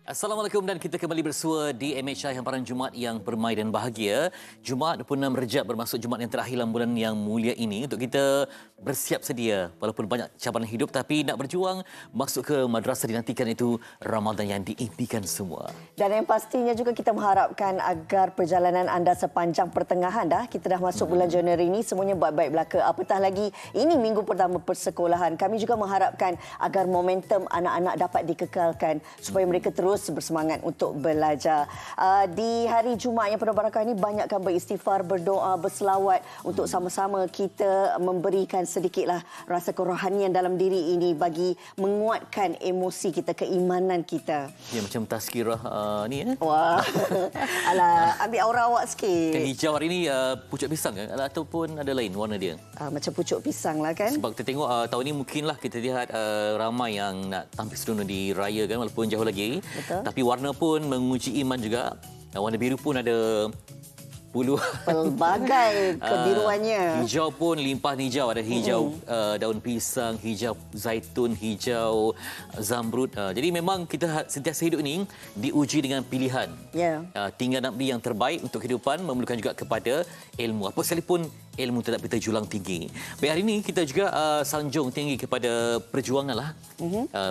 Assalamualaikum dan kita kembali bersua di MHI Hamparan Jumaat yang bermai dan bahagia. Jumaat 26 Rejab bermaksud Jumaat yang terakhir dalam bulan yang mulia ini untuk kita bersiap sedia walaupun banyak cabaran hidup tapi nak berjuang masuk ke madrasah dinantikan itu Ramadan yang diimpikan semua. Dan yang pastinya juga kita mengharapkan agar perjalanan anda sepanjang pertengahan kita dah masuk bulan Januari ini semuanya baik-baik belaka. Apatah lagi ini minggu pertama persekolahan. Kami juga mengharapkan agar momentum anak-anak dapat dikekalkan supaya mereka terus bersemangat untuk belajar. Di hari Jumaat yang penuh barakah ini banyakkan beristighfar, berdoa, berselawat untuk sama-sama kita memberikan sedikitlah rasa kerohanian dalam diri ini bagi menguatkan emosi kita, keimanan kita. Ya macam tazkirah ni Wah. Alah, ambil aura awak sikit. Kan hijau hari ni pucuk pisang kan ataupun ada lain warna dia? Macam pucuk pisang lah kan. Sebab kita tengok tahun ini mungkinlah kita lihat ramai yang nak tampil seronok di raya kan walaupun jauh lagi. Betul. Tapi warna pun menguji iman juga. Warna biru pun ada pelbagai kebiruannya. Hijau pun limpah hijau. Ada hijau daun pisang, hijau zaitun, hijau zamrud. Jadi memang kita sentiasa hidup ini diuji dengan pilihan. Ya. Tinggal nak beli yang terbaik untuk kehidupan memerlukan juga kepada ilmu. Apa sekalipun ilmu tetap kita julang tinggi. Baik, hari ini kita juga sanjung tinggi kepada perjuangan lah.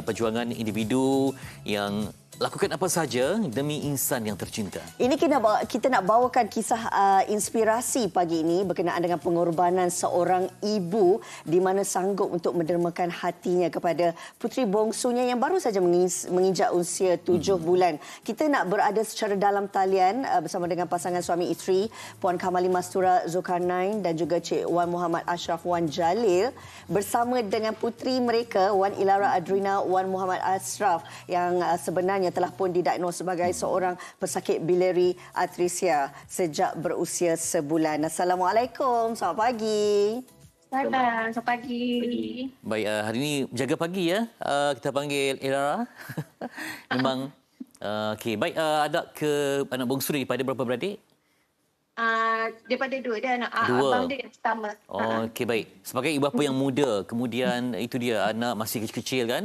Perjuangan individu yang lakukan apa saja demi insan yang tercinta. Ini kita nak bawakan kisah inspirasi pagi ini berkenaan dengan pengorbanan seorang ibu di mana sanggup untuk mendermakan hatinya kepada puteri bongsunya yang baru saja menginjak usia 7 bulan. Kita nak berada secara dalam talian bersama dengan pasangan suami isteri Puan Kamali Mastura Zulkarnain dan juga Cik Wan Muhammad Ashraf Wan Jalil bersama dengan puteri mereka Wan Ilara Adrina Wan Muhammad Ashraf yang sebenarnya telah pun didiagnos sebagai seorang pesakit biliary atresia sejak berusia sebulan. Assalamualaikum, selamat pagi. Selamat pagi. Baik, hari ini jaga pagi ya. Kita panggil Ilara. Memang okey, baik, ada ke anak bongsu daripada berapa beradik? Daripada dua dia anak abang dia yang pertama. Okey, baik. Sebagai ibu bapa yang muda, kemudian itu dia anak masih kecil-kecil kan.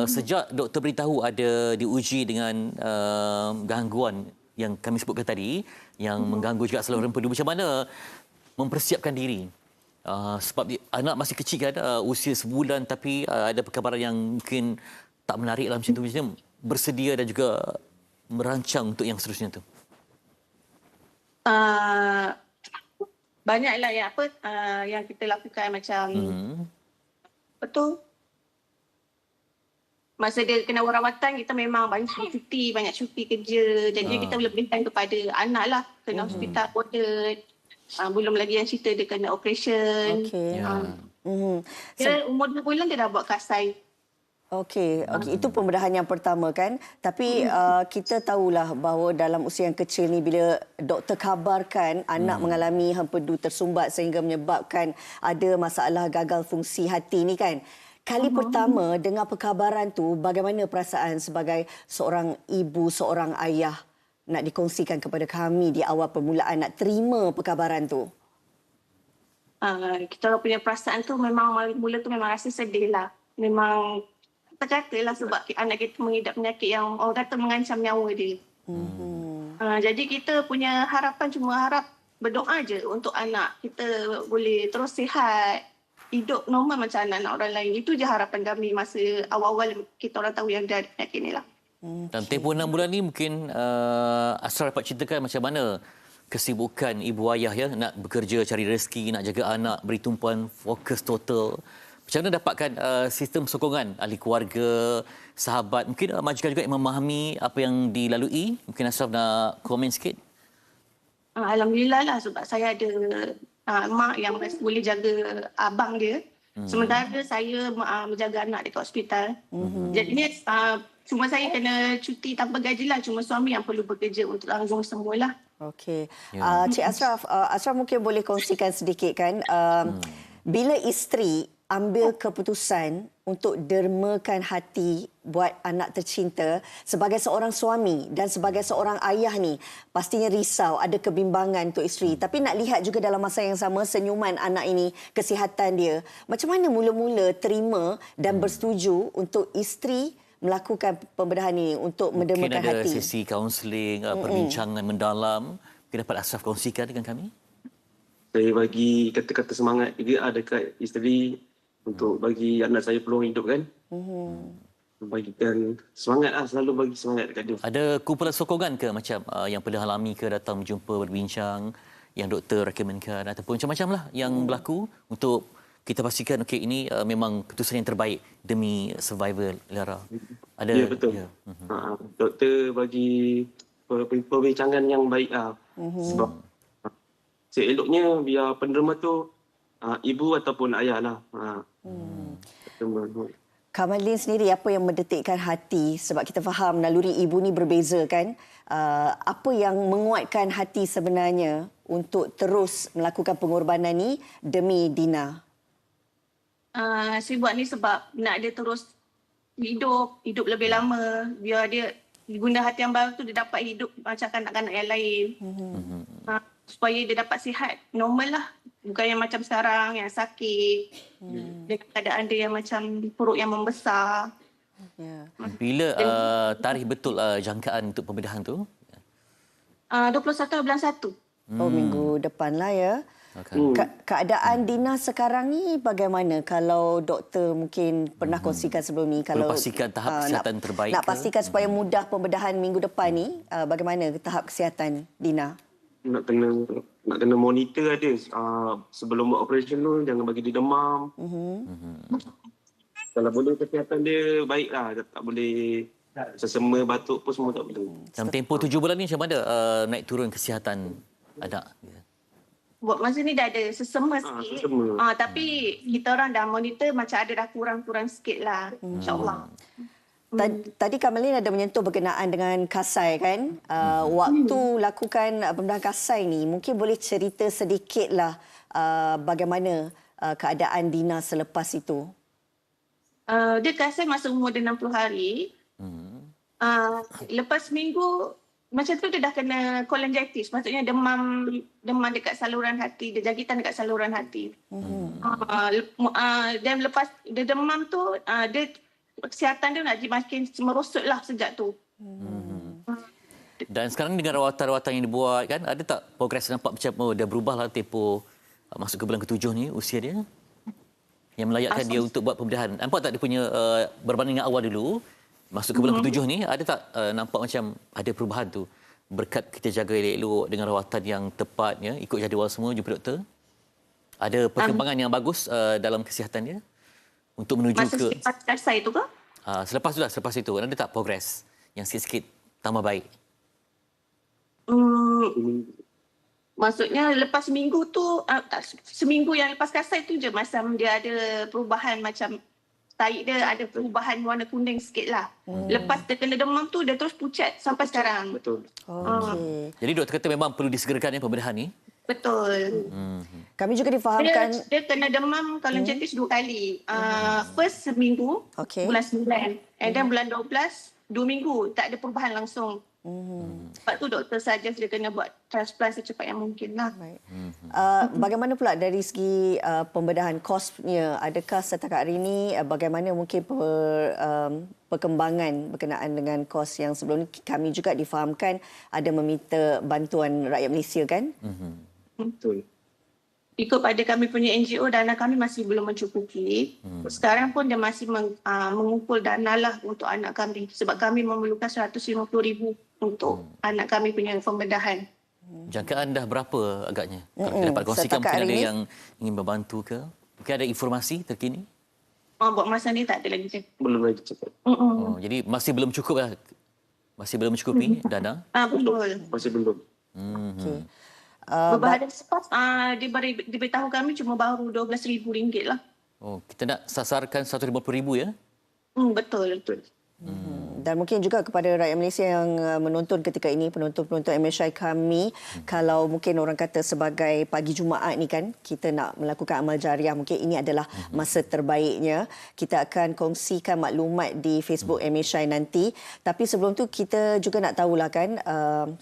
Sejak doktor beritahu ada diuji dengan gangguan yang kami sebutkan tadi yang mengganggu juga saluran empedu, macam mana mempersiapkan diri? Sebab anak masih kecil kan, usia sebulan tapi ada perkabaran yang mungkin tak menarik lah macam tu. Macam bersedia dan juga merancang untuk yang seterusnya tu. Banyaklah yang kita lakukan macam betul. Masa dia kena rawatan kita memang banyak cuti kerja. Jadi kita lebihkan kepada anak lah. Kena hospital order. Belum lagi yang cerita dia kena operation. Okey. Dia umur 2 bulan dia dah buat kasai. Okey, itu pembedahan yang pertama kan. Tapi kita tahulah bahawa dalam usia yang kecil ni bila doktor kabarkan anak mengalami hempedu tersumbat sehingga menyebabkan ada masalah gagal fungsi hati ni kan. Kali pertama dengar perkabaran tu, bagaimana perasaan sebagai seorang ibu, seorang ayah? Nak dikongsikan kepada kami di awal permulaan nak terima perkabaran tu. Kita punya perasaan tu memang mula tu memang rasa sedih lah. Memang terkatalah sebab anak kita mengidap penyakit yang orang kata mengancam nyawa dia. Jadi kita punya harapan cuma harap berdoa je untuk anak kita boleh terus sihat, hidup normal macam anak-anak orang lain. Itu je harapan kami masa awal-awal kita orang tahu yang dia ada penyakit ni lah. Dalam tempoh 6 bulan ni mungkin Asra dapat ceritakan macam mana kesibukan ibu ayah ya, nak bekerja, cari rezeki, nak jaga anak, beri tumpuan, fokus total. Macam mana dapatkan sistem sokongan ahli keluarga, sahabat, mungkin majikan juga yang memahami apa yang dilalui? Mungkin Ashraf nak komen sikit? Alhamdulillah lah sebab saya ada mak yang boleh jaga abang dia. Sementara saya menjaga anak dekat hospital. Jadinya cuma saya kena cuti tanpa gaji lah. Cuma suami yang perlu bekerja untuk tanggung semualah. Okey. Cik Ashraf, Ashraf mungkin boleh kongsikan sedikit kan. Bila isteri ambil keputusan untuk dermakan hati buat anak tercinta sebagai seorang suami dan sebagai seorang ayah ni, pastinya risau, ada kebimbangan untuk isteri. Tapi nak lihat juga dalam masa yang sama senyuman anak ini, kesihatan dia. Macam mana mula-mula terima dan bersetuju untuk isteri melakukan pembedahan ini untuk Mungkin mendermakan ada hati? sesi kaunseling, perbincangan mendalam. Mungkin dapat Ashraf kongsikan dengan kami. Saya bagi kata-kata semangat juga dekat isteri untuk bagi anak saya peluang hidup kan. Bagikan semangat lah, selalu bagi semangat dekat dia. Ada kumpulan sokongan ke macam yang pernah alami ke datang berjumpa berbincang yang doktor rekomenkan ataupun macam-macam lah yang berlaku untuk kita pastikan okey ini memang keputusan yang terbaik demi survival Lara. Ada Ya, betul. Ya. Doktor bagi perbincangan yang baik lah. Sebab seeloknya biar penderma tu ibu ataupun ayah lah. Kamalin sendiri, apa yang mendetikkan hati? Sebab kita faham naluri ibu ni berbeza kan. Apa yang menguatkan hati sebenarnya untuk terus melakukan pengorbanan ni demi Dina? Saya buat ni sebab nak dia terus hidup lebih lama. Biar dia guna hati yang baru tu dia dapat hidup macam kanak-kanak yang lain. Supaya dia dapat sihat normal lah. Bukan yang macam sekarang yang sakit. Dengan keadaan dia yang macam perut yang membesar. Ya. Bila tarikh betul jangkaan untuk pembedahan tu? 21 bulan 1. Oh, minggu depan lah ya. Keadaan Dina sekarang ni bagaimana? Kalau doktor mungkin pernah kongsikan sebelum ni. Kalau pastikan tahap kesihatan terbaik Nak ke? pastikan supaya mudah pembedahan minggu depan ni, bagaimana tahap kesihatan Dina? Nak kena monitor ada. Sebelum buat operation tu jangan bagi dia demam. Kalau boleh kesihatan dia baik lah. Tak boleh sesama batuk pun semua tak boleh. Dalam tempoh 7 bulan ni macam mana naik turun kesihatan anak? Buat masa ni dah ada sesama sikit. Sesama. Tapi kita orang dah monitor macam ada dah kurang-kurang sikit lah. InsyaAllah. Tadi Kamalin ada menyentuh berkenaan dengan kasai kan. Waktu lakukan pembedahan kasai ni, mungkin boleh cerita sedikitlah bagaimana keadaan Dina selepas itu. Dia kasih masa umur dia 60 hari. Lepas minggu, macam tu dia dah kena cholangitis. Maksudnya demam dekat saluran hati. Dia jangkitan dekat saluran hati. Dan lepas dia demam tu, dia kesihatan dia nak makin merosot lah sejak tu. Dan sekarang dengan rawatan-rawatan yang dibuat kan, ada tak progres nampak macam dah berubah lah tempoh masuk ke bulan ke-7 ni usia dia? Yang melayakkan dia untuk buat pembedahan. Nampak tak dia punya berbanding dengan awal dulu, masuk ke bulan ke-7 ni, ada tak nampak macam ada perubahan tu? Berkat kita jaga elok-elok dengan rawatan yang tepat, ya, ikut jadual semua, jumpa doktor. Ada perkembangan yang bagus dalam kesihatan dia? Untuk menuju Masa ke... selepas kasai tu ke? Selepas itu, ada tak progres yang sikit-sikit tambah baik? Maksudnya lepas minggu tu, seminggu yang lepas kasai tu je macam dia ada perubahan macam tahi dia ada perubahan warna kuning sikit lah. Lepas dia kena demam tu, dia terus pucat sampai sekarang. Betul. Okey. Jadi doktor kata memang perlu disegerakan pembedahan ni? Betul. Kami juga difahamkan Dia kena demam cholangitis 2 kali. First seminggu, Okey. bulan 9. And then bulan 12, 2 minggu. Tak ada perubahan langsung. Sebab tu doktor suggest dia kena buat transplant secepat yang mungkin lah. Baik. Bagaimana pula dari segi pembedahan kosnya? Adakah setakat hari ini bagaimana mungkin perkembangan berkenaan dengan kos yang sebelum ini? Kami juga difahamkan ada meminta bantuan rakyat Malaysia kan? Betul. Ikut pada kami punya NGO, dana kami masih belum mencukupi. Sekarang pun dia masih mengumpul dana lah untuk anak kami. Sebab kami memerlukan 150,000 untuk anak kami punya pembedahan. Jangkaan dah berapa agaknya? Kalau kita dapat kongsikan, Setakat mungkin hari ada ini? yang ingin membantu ke? Mungkin ada informasi terkini? Buat masa ni tak ada lagi. Belum lagi cepat. Oh, jadi masih belum cukup lah. Masih belum mencukupi dana? Betul. Masih belum. Okey. Beberapa hari selepas, dia diberitahu kami cuma baru RM12,000 lah. Oh, kita nak sasarkan 150,000 ya? Betul. Betul. Dan mungkin juga kepada rakyat Malaysia yang menonton ketika ini, penonton-penonton MSI kami, kalau mungkin orang kata sebagai pagi Jumaat ni kan, kita nak melakukan amal jariah, mungkin ini adalah masa terbaiknya. Kita akan kongsikan maklumat di Facebook MSI nanti. Tapi sebelum tu kita juga nak tahulah kan,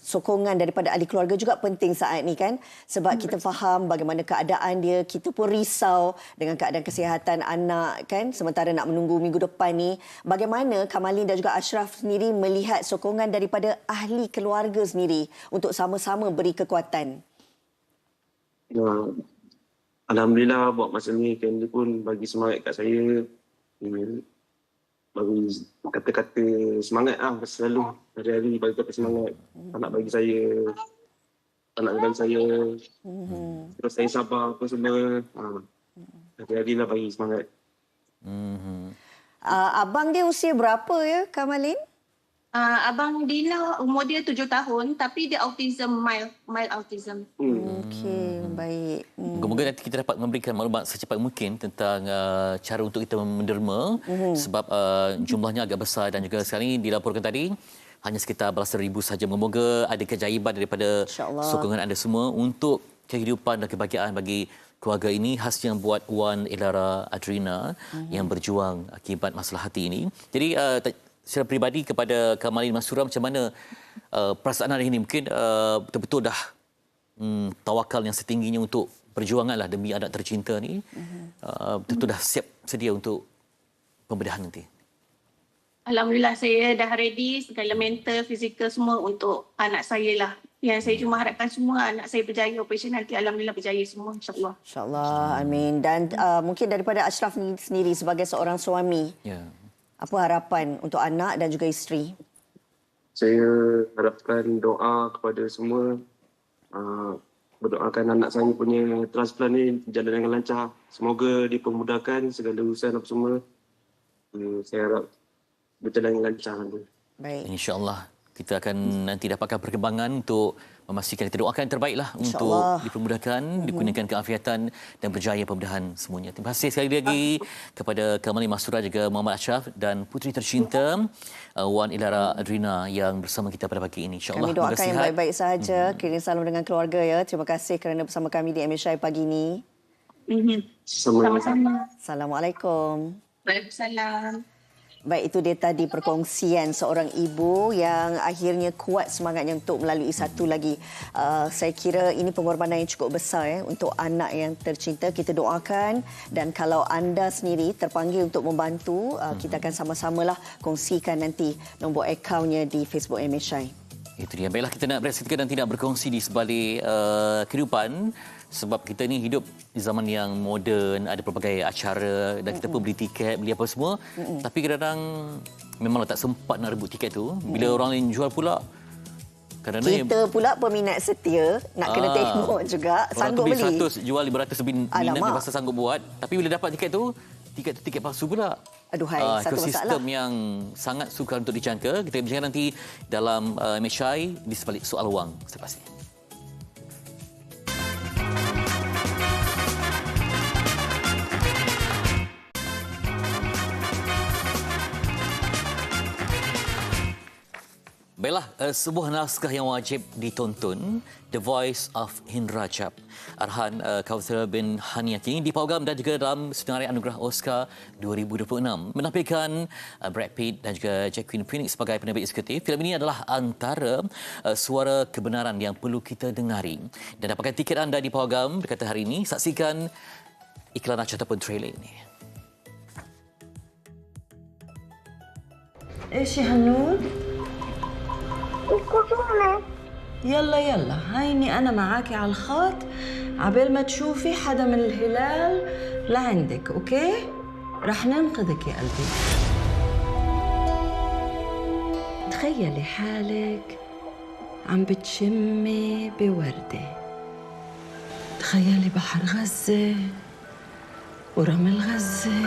sokongan daripada ahli keluarga juga penting saat ni kan. Sebab kita faham bagaimana keadaan dia, kita pun risau dengan keadaan kesihatan anak kan, sementara nak menunggu minggu depan ni. Bagaimana Kamalin dan juga Ashraf sendiri melihat sokongan daripada ahli keluarga sendiri untuk sama-sama beri kekuatan? Alhamdulillah buat masa ni Candy pun bagi semangat kat saya. Bagi kata-kata semangat selalu hari-hari bagi kata semangat. Anak bagi saya, anak dan saya. Terus saya sabar apa semua. Hari-hari lah bagi semangat. Abang dia usia berapa ya, Kamalin? Abang Dina umur dia 7 tahun tapi dia autism, mild autism. Okey, baik. Moga-moga nanti kita dapat memberikan maklumat secepat mungkin tentang cara untuk kita menderma sebab jumlahnya agak besar dan juga sekarang ini dilaporkan tadi hanya sekitar belasan ribu saja. Moga-moga ada keajaiban daripada sokongan anda semua untuk kehidupan dan kebahagiaan bagi keluarga ini, khasnya buat Wan Elara Adrina yang berjuang akibat masalah hati ini. Jadi secara peribadi kepada Kamalin Mastura, macam mana perasaan hari ini? Mungkin betul-betul dah tawakal yang setingginya untuk perjuanganlah demi anak tercinta ni. Betul-betul dah siap sedia untuk pembedahan nanti. Alhamdulillah saya dah ready segala mental, fizikal semua untuk anak saya lah. Yang saya cuma harapkan semua anak saya berjaya operation nanti. Alhamdulillah berjaya semua, insyaAllah. InsyaAllah, amin. Dan mungkin daripada Ashraf sendiri sebagai seorang suami, apa harapan untuk anak dan juga isteri? Saya harapkan doa kepada semua. Berdoakan anak saya punya transplant ni jalan dengan lancar. Semoga dipermudahkan segala urusan apa semua. Saya harap berjalan dengan lancar. Baik. InsyaAllah kita akan nanti dapatkan perkembangan untuk memastikan, kita doakan yang terbaiklah untuk dipermudahkan, dikurniakan keafiatan dan berjaya pembedahan semuanya. Terima kasih sekali lagi kepada Kamalin Mastura juga Muhammad Ashraf dan puteri tercinta Wan Elara Adrina yang bersama kita pada pagi ini. InsyaAllah kami doakan yang baik-baik sahaja. Kirim salam dengan keluarga ya. Terima kasih kerana bersama kami di MSI pagi ini. Sama-sama. Assalamualaikum. Waalaikumsalam. Baik, itu dia tadi perkongsian seorang ibu yang akhirnya kuat semangatnya untuk melalui satu lagi. Saya kira ini pengorbanan yang cukup besar untuk anak yang tercinta. Kita doakan, dan kalau anda sendiri terpanggil untuk membantu, kita akan sama-samalah kongsikan nanti nombor akaunnya di Facebook MSI. Itu dia. Baiklah, kita nak berehat dan tidak berkongsi di sebalik kehidupan. Sebab kita ni hidup di zaman yang moden, ada pelbagai acara dan kita pun beli tiket, beli apa semua. Tapi kadang-kadang memanglah tak sempat nak rebut tiket tu. Bila orang lain jual pula, kadang-kadang kita pula peminat setia, nak kena tengok juga, sanggup beli. Orang tu beli 100, jual 500 lebih minat dia rasa sanggup buat. Tapi bila dapat tiket tu tiket palsu pula. Aduhai, satu masalah. Ekosistem yang sangat sukar untuk dijangka. Kita bincangkan nanti dalam MSI di sebalik soal wang selepas ini. Baiklah, sebuah naskah yang wajib ditonton, The Voice of Hind Rajab. Arahan Kauthar bin Haniaki dipaugam dan juga dalam senarai anugerah Oscar 2026. Menampilkan Brad Pitt dan juga Joaquin Phoenix sebagai penerbit eksekutif. Filem ini adalah antara suara kebenaran yang perlu kita dengari. Dan dapatkan tiket anda di paugam berkata hari ini. Saksikan iklan ataupun trailer ini. ايش يا هنود؟ يلا يلا هيني أنا معاكي على الخط عبال ما تشوفي حدا من الهلال لعندك، أوكي؟ رح ننقذك يا قلبي. تخيلي حالك عم بتشمي بوردة. تخيلي بحر غزة ورمل غزة.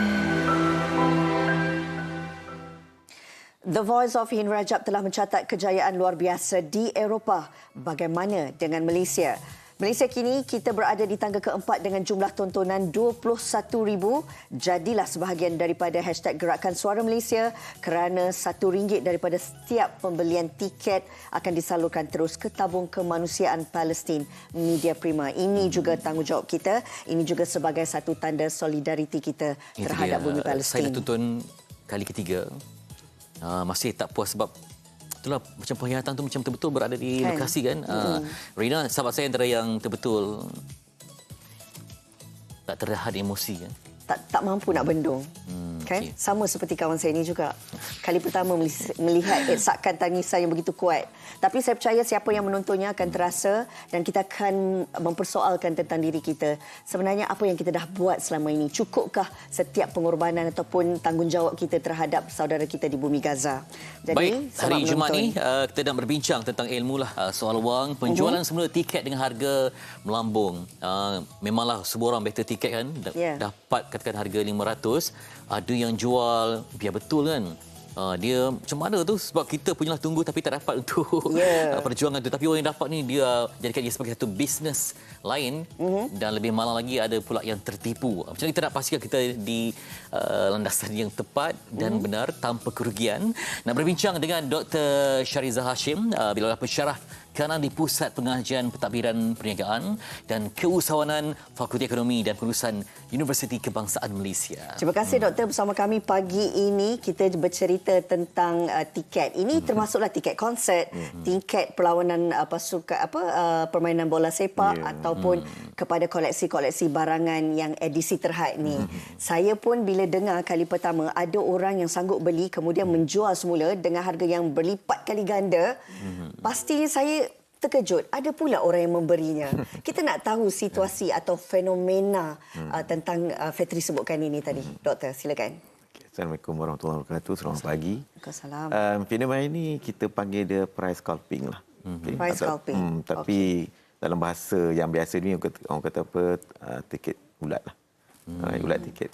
The Voice of Hind Rajab telah mencatat kejayaan luar biasa di Eropah. Bagaimana dengan Malaysia? Malaysia kini kita berada di tangga keempat dengan jumlah tontonan 21,000. Jadilah sebahagian daripada hashtag Gerakan Suara Malaysia kerana RM1 daripada setiap pembelian tiket akan disalurkan terus ke tabung kemanusiaan Palestin Media Prima. Ini juga tanggungjawab kita. Ini juga sebagai satu tanda solidariti kita terhadap bumi Palestin. Saya dah tonton kali ketiga. Masih tak puas sebab itulah macam penghayatan tu macam betul-betul berada di lokasi kan. Rina, sahabat saya antara yang betul-betul tak terhad emosi kan. Tak mampu nak bendung. Kan? okey. Sama seperti kawan saya ini juga. Kali pertama melihat eksakan tangisan yang begitu kuat. Tapi saya percaya siapa yang menontonnya akan terasa dan kita akan mempersoalkan tentang diri kita. Sebenarnya apa yang kita dah buat selama ini? Cukupkah setiap pengorbanan ataupun tanggungjawab kita terhadap saudara kita di bumi Gaza? Jadi, baik, hari selamat Jumaat menonton. ni kita nak berbincang tentang ilmu lah soal wang. Penjualan semula tiket dengan harga melambung. Memanglah semua orang better tiket kan. Dapat katakan harga 500. Ada yang jual biar betul kan. Dia macam mana tu sebab kita punyalah tunggu tapi tak dapat untuk perjuangan tu, tapi orang yang dapat ni dia jadikan dia sebagai satu bisnes lain dan lebih malang lagi ada pula yang tertipu. Macam mana kita nak pastikan kita di landasan yang tepat dan benar tanpa kerugian. Nak berbincang dengan Dr. Shariza Hashim, beliau pensyarah kanan di Pusat Pengajian Pentadbiran Perniagaan dan Keusahawanan Fakulti Ekonomi dan Pengurusan Universiti Kebangsaan Malaysia. Terima kasih doktor bersama kami pagi ini. Kita bercerita tentang tiket. Ini termasuklah tiket konsert, tiket perlawanan permainan bola sepak ataupun kepada koleksi-koleksi barangan yang edisi terhad ni. Saya pun bila dengar kali pertama ada orang yang sanggup beli kemudian menjual semula dengan harga yang berlipat kali ganda, pastinya saya terkejut. Ada pula orang yang memberinya. Kita nak tahu situasi atau fenomena tentang Fetri sebutkan ini tadi. Doktor, silakan. Assalamualaikum warahmatullahi wabarakatuh. Selamat pagi. Waalaikumsalam. Fenomena ini kita panggil dia price scalping lah. Price scalping. Tapi dalam bahasa yang biasa ni orang kata apa, tiket ulat lah. Ulat tiket.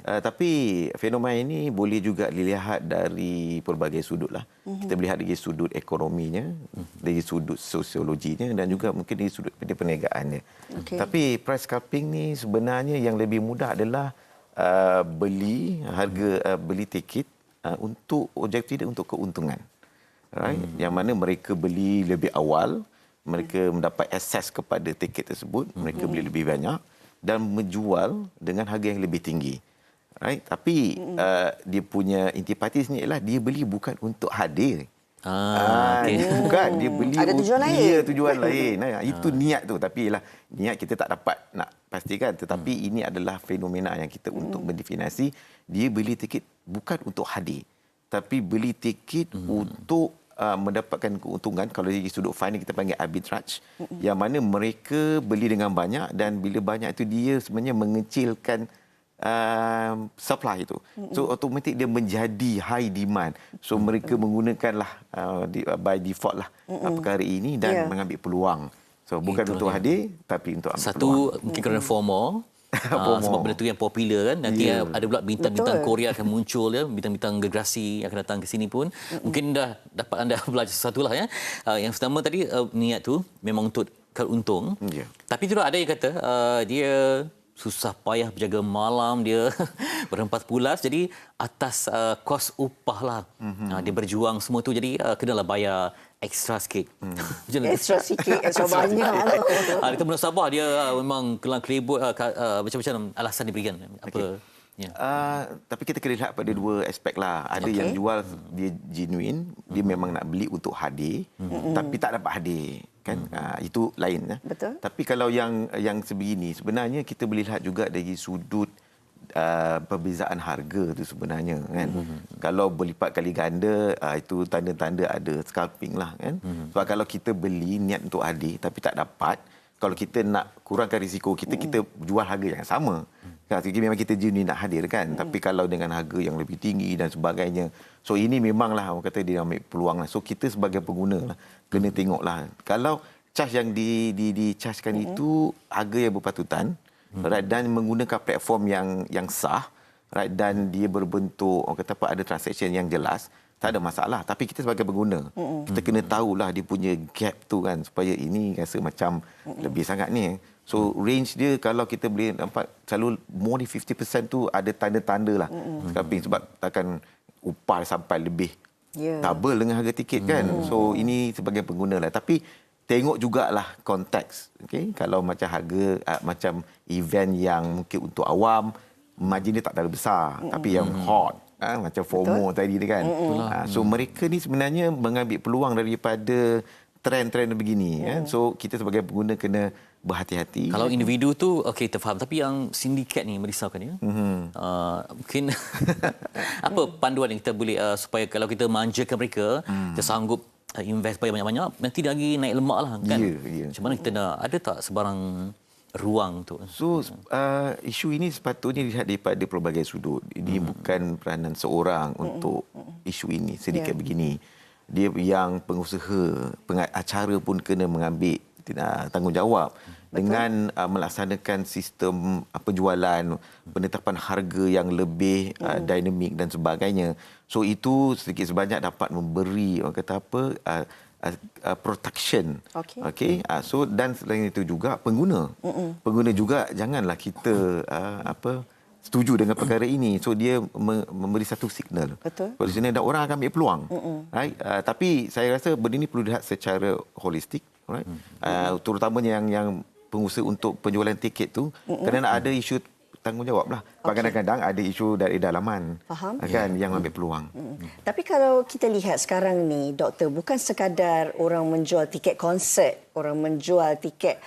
Tapi fenomena ini boleh juga dilihat dari pelbagai sudut lah. Kita melihat dari sudut ekonominya, dari sudut sosiologinya dan juga mungkin dari sudut perniagaannya. Tapi price scalping ni sebenarnya yang lebih mudah adalah beli tiket untuk objektif dia untuk keuntungan. Right? Yang mana mereka beli lebih awal, mereka mendapat akses kepada tiket tersebut, mereka beli lebih banyak dan menjual dengan harga yang lebih tinggi. Right? Tapi dia punya intipati sini ialah dia beli bukan untuk hadir. Bukan, dia beli ada tujuan lain. Dia tujuan lain. Itu niat tu. Tapi ialah niat kita tak dapat nak pastikan. Tetapi ini adalah fenomena yang kita untuk mendefinisi. Dia beli tiket bukan untuk hadir. Tapi beli tiket untuk mendapatkan keuntungan. Kalau dari sudut finance kita panggil arbitrage, yang mana mereka beli dengan banyak dan bila banyak itu dia sebenarnya mengecilkan supply itu. So automatik dia menjadi high demand. So mereka menggunakanlah by default lah perkara ini dan mengambil peluang. So bukan untuk hadir tapi untuk ambil peluang. Satu mungkin kerana FOMO. Sebab benda tu yang popular kan. Nanti ada pula bintang-bintang Korea akan muncul ya, bintang-bintang gergasi akan datang ke sini pun. Mungkin dah dapat anda belajar sesuatu lah ya. Yang pertama tadi niat tu memang untuk untung. Tapi tu ada yang kata dia susah payah berjaga malam, dia berempat pulas, jadi atas kos upah lah. Dia berjuang semua tu, jadi kenalah bayar ekstra sikit. Ekstra sikit, ekstra banyak. Dia munasabah dia memang kelang kelibut macam-macam alasan diberikan. Apa? Tapi kita kena lihat pada dua aspek lah. Ada yang jual dia genuine, dia memang nak beli untuk hadir, tapi tak dapat hadir. Kan? Itu lain. Betul. Tapi kalau yang sebegini, sebenarnya kita boleh lihat juga dari sudut perbezaan harga tu sebenarnya kan. Kalau berlipat kali ganda itu tanda-tanda ada scalping lah kan. Sebab kalau kita beli niat untuk hadir tapi tak dapat, kalau kita nak kurangkan risiko kita jual harga yang sama. Kan memang kita genuine nak hadir kan. Tapi kalau dengan harga yang lebih tinggi dan sebagainya. So ini memanglah orang kata dia ambil peluang lah. So kita sebagai pengguna lah kena tengoklah. Kalau charge yang di-chargekan itu harga yang berpatutan, right, dan menggunakan platform yang sah, right, dan dia berbentuk orang kata apa ada transaction yang jelas, tak ada masalah. Tapi kita sebagai pengguna, kita kena tahulah dia punya gap tu kan, supaya ini rasa macam lebih sangat ni. So range dia kalau kita boleh nampak selalu more than 50% tu ada tanda-tanda lah scalping, sebab takkan upah sampai lebih double dengan harga tiket kan. So ini sebagai pengguna lah. Tapi tengok jugalah konteks. Okay? Kalau macam harga, macam event yang mungkin untuk awam, margin dia tak terlalu besar. Tapi yang hot, macam FOMO tadi tu kan. So mereka ni sebenarnya mengambil peluang daripada trend-trend begini. So kita sebagai pengguna kena berhati-hati. Kalau individu tu okey terfaham, tapi yang sindiket ni merisaukan ya. Mungkin apa panduan yang kita boleh supaya kalau kita manjakan mereka, kita sanggup invest banyak-banyak, nanti lagi naik lemak lah kan. Macam mana kita nak, ada tak sebarang ruang tu? So isu ini sepatutnya dilihat daripada pelbagai sudut. Ini bukan peranan seorang untuk isu ini sedikit begini. Dia yang pengusaha, pengacara pun kena mengambil tanggungjawab dengan melaksanakan sistem penjualan, penetapan harga yang lebih dinamik dan sebagainya. So itu sedikit sebanyak dapat memberi orang kata apa protection. Okey. So dan selain itu juga pengguna. Pengguna juga janganlah kita setuju dengan perkara ini. So dia memberi satu signal. Betul. Pada sini ada orang akan ambil peluang. Right? Tapi saya rasa benda ini perlu dilihat secara holistik. Right? Terutamanya yang pengusaha untuk penjualan tiket tu kerana ada isu tanggungjawab lah. Kadang-kadang ada isu dari dalaman kan yang ambil peluang. Tapi kalau kita lihat sekarang ni, doktor, bukan sekadar orang menjual tiket konsert, orang menjual tiket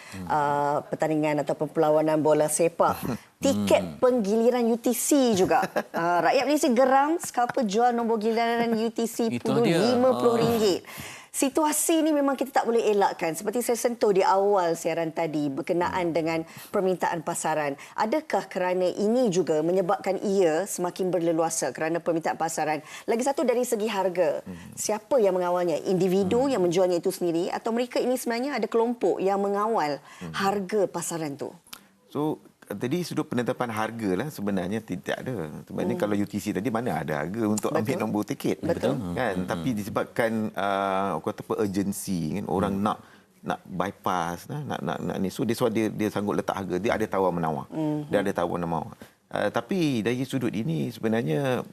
pertandingan ataupun perlawanan bola sepak. Tiket penggiliran UTC juga. Rakyat Malaysia geram siapa jual nombor giliran UTC RM50. Situasi ini memang kita tak boleh elakkan. Seperti saya sentuh di awal siaran tadi berkenaan dengan permintaan pasaran. Adakah kerana ini juga menyebabkan ia semakin berleluasa kerana permintaan pasaran? Lagi satu dari segi harga. Siapa yang mengawalnya? Individu yang menjualnya itu sendiri atau mereka ini sebenarnya ada kelompok yang mengawal harga pasaran tu? So tadi sudut penetapan harga lah sebenarnya tidak ada. Sebenarnya kalau UTC tadi mana ada harga untuk ambil nombor tiket. Betul. Kan? Tapi disebabkan kata urgency kan, orang nak bypass nak ni. So dia sanggup letak harga. Dia ada tawar menawar. Tapi dari sudut ini sebenarnya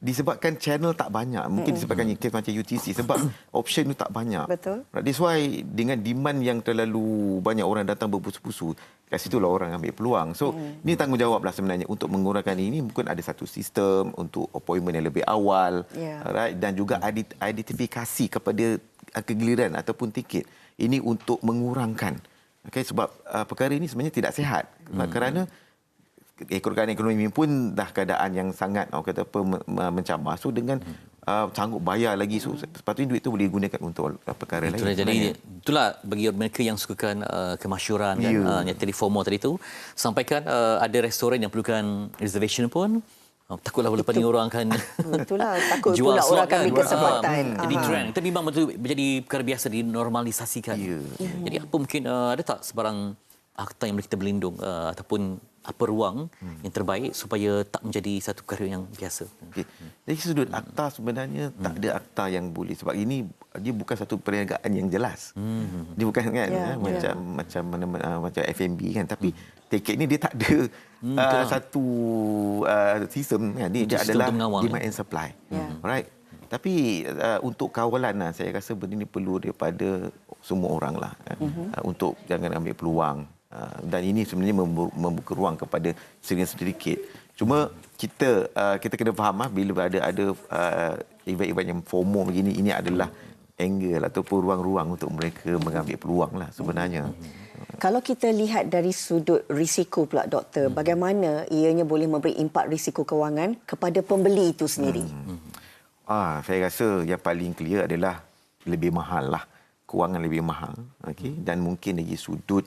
disebabkan channel tak banyak. Mungkin disebabkan kes macam UTC sebab option tu tak banyak. Betul. That's why dengan demand yang terlalu banyak orang datang berpusu-pusu, kat situlah orang ambil peluang. So ini tanggungjawablah sebenarnya untuk mengurangkan ini. Mungkin ada satu sistem untuk appointment yang lebih awal, right? Dan juga identifikasi kepada kegiliran ataupun tiket. Ini untuk mengurangkan. Okay? Sebab perkara ini sebenarnya tidak sihat. Kerana ekonomi pun dah keadaan yang sangat kata apa mencabar. So dengan sanggup bayar lagi, so sepatutnya duit itu boleh digunakan untuk perkara lain. Jadi itulah bagi mereka yang sukakan kemasyhuran kan, yang tadi FOMO tadi tu, sampaikan ada restoran yang perlukan reservation pun takutlah lepas ni orang akan itulah takut jual pula orang akan kan. ambil kesempatan. Jadi trend itu memang betul menjadi perkara biasa dinormalisasikan. Jadi apa mungkin ada tak sebarang akta yang boleh kita berlindung ataupun apa ruang yang terbaik supaya tak menjadi satu perkara yang biasa. Okay. Dari sudut akta sebenarnya tak ada akta yang boleh sebab ini dia bukan satu perniagaan yang jelas. Dia bukan kan macam F&B kan, tapi tiket ni dia tak ada satu sistem kan. Dia adalah demand and supply. Right. Tapi untuk kawalan saya rasa benda ini perlu daripada semua orang lah untuk jangan ambil peluang. Dan ini sebenarnya membuka ruang kepada sedikit. Cuma kita kena faham bila ada event-event yang FOMO begini, ini adalah angle ataupun ruang-ruang untuk mereka mengambil peluang lah sebenarnya. Kalau kita lihat dari sudut risiko pula, doktor, bagaimana ianya boleh memberi impak risiko kewangan kepada pembeli itu sendiri? Saya rasa yang paling clear adalah lebih mahal lah. Kewangan lebih mahal. Okay? Dan mungkin dari sudut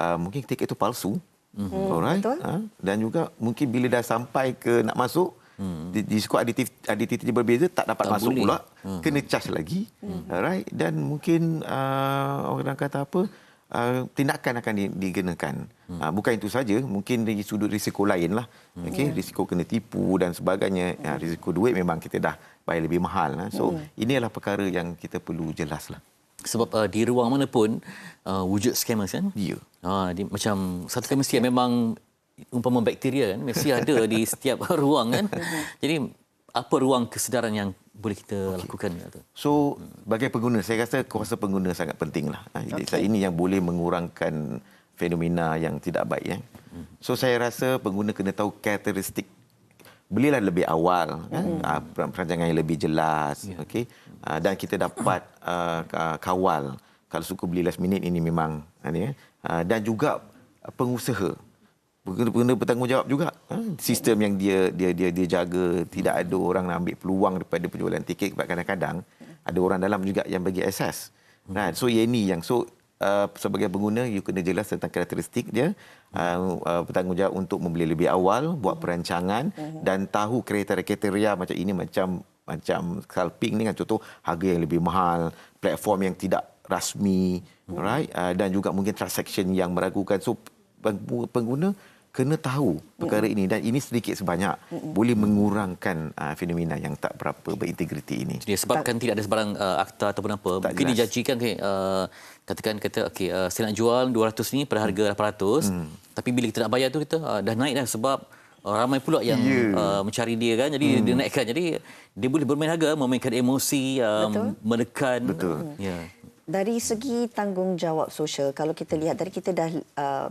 mungkin tiket itu palsu. Alright. Dan juga mungkin bila dah sampai ke nak masuk, diskon aditif berbeza tak dapat masuk pula. Kena charge lagi. Alright. Dan mungkin orang kata apa, tindakan akan dikenakan. Bukan itu saja, mungkin dari sudut risiko lain lah. Okay? Risiko kena tipu dan sebagainya. Risiko duit memang kita dah bayar lebih mahal. So ini adalah perkara yang kita perlu jelas lah. Sebab di ruang mana pun wujud scammers kan? Ya. Macam satu chemistry yang memang umpama bakteria kan, mesti ada di setiap ruang kan. Jadi apa ruang kesedaran yang boleh kita lakukan? So, sebagai pengguna, saya rasa kuasa pengguna sangat penting lah. Jadi ini yang boleh mengurangkan fenomena yang tidak baik. So, saya rasa pengguna kena tahu karakteristik. Belilah lebih awal, perancangan yang lebih jelas. Okay? Dan kita dapat kawal. Kalau suka beli last minute, ini memang. Dan juga pengusaha. Pengguna bertanggungjawab juga. Sistem yang dia jaga, tidak ada orang nak ambil peluang daripada penjualan tiket. Sebab kadang-kadang ada orang dalam juga yang bagi akses. So ini yang sebagai pengguna you kena jelas tentang karakteristik dia, bertanggungjawab untuk membeli lebih awal, buat perancangan dan tahu kriteria macam ini, macam scalping ni kan, contoh harga yang lebih mahal, platform yang tidak rasmi, right? Dan juga mungkin transaction yang meragukan. So pengguna kena tahu perkara ini, dan ini sedikit sebanyak boleh mengurangkan fenomena yang tak berapa berintegriti ini. Dia sebabkan tidak ada sebarang akta ataupun apa. Tak mungkin jelas. dijanjikan kata saya nak jual 200 ni pada harga 800, tapi bila kita nak bayar tu kita dah naik dah sebab ramai pula yang mencari dia kan, jadi dia naikkan. Jadi dia boleh bermain harga, memainkan emosi, menekan. Betul. Dari segi tanggungjawab sosial, kalau kita lihat dari kita dah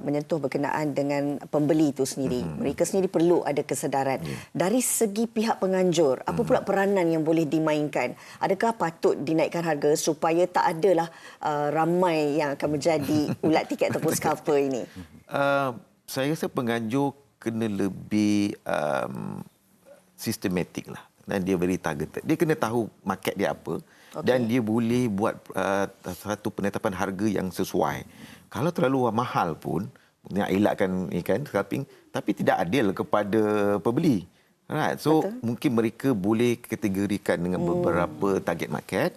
menyentuh berkenaan dengan pembeli itu sendiri. Mereka sendiri perlu ada kesedaran. Dari segi pihak penganjur, apa pula peranan yang boleh dimainkan? Adakah patut dinaikkan harga supaya tak adalah ramai yang akan menjadi ulat tiket ataupun scalper ini? Saya rasa penganjur kena lebih sistematik lah. Dan dia very targeted. Dia kena tahu market dia apa. Dan dia boleh buat satu penetapan harga yang sesuai. Kalau terlalu mahal pun, nak elakkan scalping, tapi tidak adil kepada pembeli. Right. So mungkin mereka boleh kategorikan dengan beberapa target market.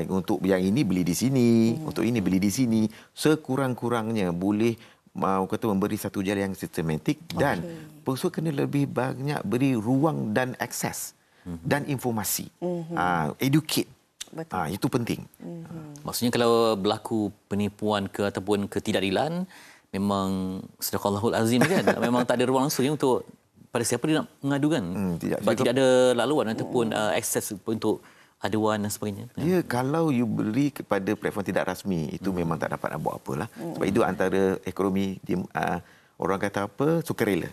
Untuk yang ini beli di sini, untuk ini beli di sini. Sekurang-kurangnya boleh memberi satu jalan yang sistematik, dan pengusaha kena lebih banyak beri ruang dan akses dan informasi. Educate. Betul. Itu penting. Maksudnya kalau berlaku penipuan ataupun ketidakadilan, memang sedekallahul azim kan. Memang tak ada ruang langsung untuk pada siapa dia nak mengadukan. Sebab tidak ada laluan ataupun akses untuk aduan dan sebagainya. Ya, kalau you beli kepada platform tidak rasmi, itu memang tak dapat nak buat apalah. Sebab itu antara ekonomi orang kata apa, sukarela.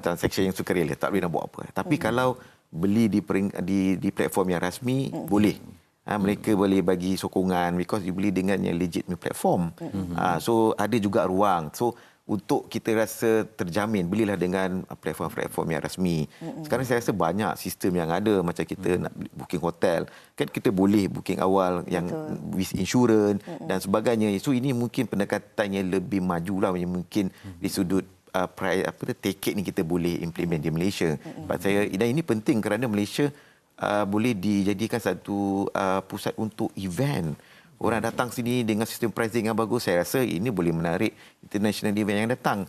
Transaksi yang sukarela, tak boleh nak buat apa. Tapi kalau beli di platform yang rasmi, boleh. Mereka boleh bagi sokongan because you beli dengan yang legit platform. So ada juga ruang. So untuk kita rasa terjamin, belilah dengan platform-platform yang rasmi. Sekarang saya rasa banyak sistem yang ada, macam kita nak booking hotel, kan kita boleh booking awal yang with insurance dan sebagainya. So ini mungkin pendekatan yang lebih maju lah, mungkin di sudut tiket ni kita boleh implement di Malaysia. Dan ini penting kerana Malaysia boleh dijadikan satu pusat untuk event. Orang datang sini dengan sistem pricing yang bagus, saya rasa ini boleh menarik international event yang datang.